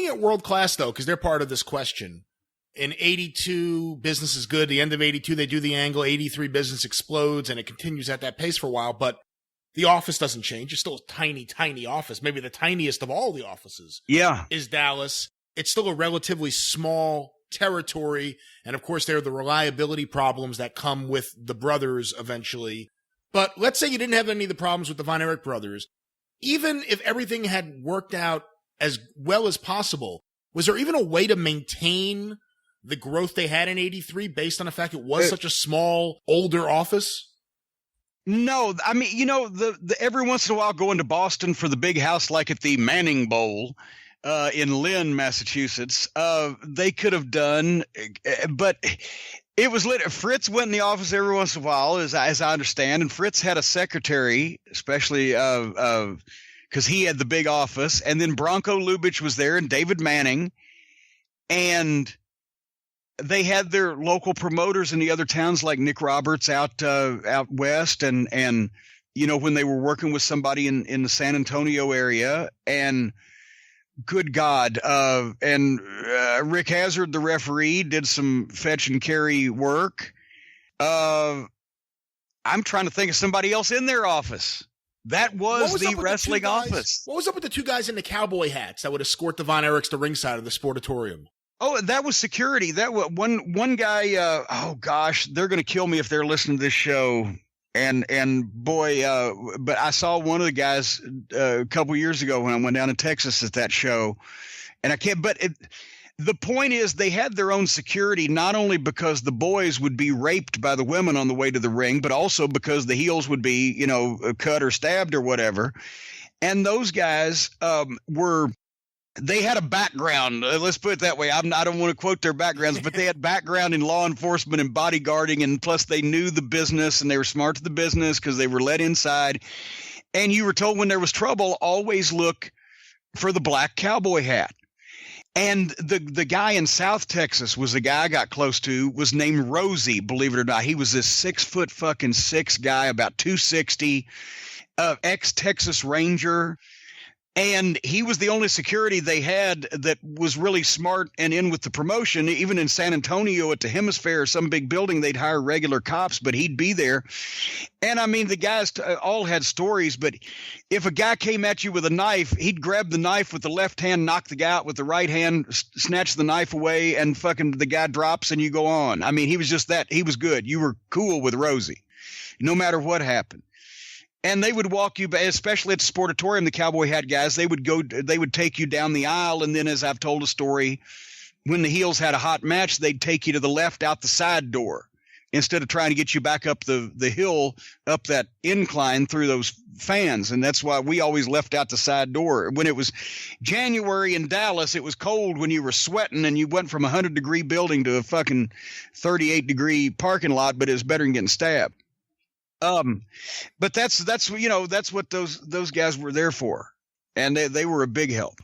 looking at World Class, though, because they're part of this question. In 82, business is good. The end of 82, they do the angle. 83, business explodes, and it continues at that pace for a while. But the office doesn't change. It's still a tiny, tiny office. Maybe the tiniest of all the offices is Dallas. It's still a relatively small territory. And, of course, there are the reliability problems that come with the brothers eventually. But let's say you didn't have any of the problems with the Von Erich brothers. Even if everything had worked out as well as possible, was there even a way to maintain the growth they had in 83 based on the fact it was such a small, older office? No, I mean, you know, the every once in a while going to Boston for the big house, like at the Manning Bowl in Lynn, Massachusetts, they could have done, but it was lit. Fritz went in the office every once in a while, as I understand, and Fritz had a secretary, especially because he had the big office, and then Bronco Lubitsch was there and David Manning, and they had their local promoters in the other towns like Nick Roberts out west, and you know, when they were working with somebody in the San Antonio area, and good God, and Rick Hazard, the referee, did some fetch and carry work. I'm trying to think of somebody else in their office. That was the wrestling office. What was up with the two guys in the cowboy hats that would escort the Von Erichs to ringside of the Sportatorium? Oh, that was security. That was one guy. Oh gosh, they're going to kill me if they're listening to this show. And boy, but I saw one of the guys a couple years ago when I went down to Texas at that show, and I can't. But the point is, they had their own security, not only because the boys would be raped by the women on the way to the ring, but also because the heels would be, you know, cut or stabbed or whatever. And those guys they had a background. Let's put it that way. I don't want to quote their backgrounds, but they had background in law enforcement and bodyguarding, and plus they knew the business and they were smart to the business because they were let inside. And you were told when there was trouble, always look for the black cowboy hat. And the guy in South Texas was the guy I got close to, was named Rosie, believe it or not. He was this 6'6" guy, about 260, ex-Texas Ranger. And he was the only security they had that was really smart and in with the promotion. Even in San Antonio at the Hemisphere or some big building, they'd hire regular cops, but he'd be there. And I mean, the guys all had stories, but if a guy came at you with a knife, he'd grab the knife with the left hand, knock the guy out with the right hand, snatch the knife away, and fucking the guy drops and you go on. I mean, he was just that. He was good. You were cool with Rosie, no matter what happened. And they would walk you, especially at the Sportatorium, the cowboy hat guys, they would take you down the aisle. And then, as I've told a story, when the heels had a hot match, they'd take you to the left out the side door instead of trying to get you back up the hill, up that incline through those fans. And that's why we always left out the side door. When it was January in Dallas, it was cold when you were sweating and you went from a 100-degree building to a fucking 38-degree parking lot, but it was better than getting stabbed. But that's you know, that's what those guys were there for, and they were a big help.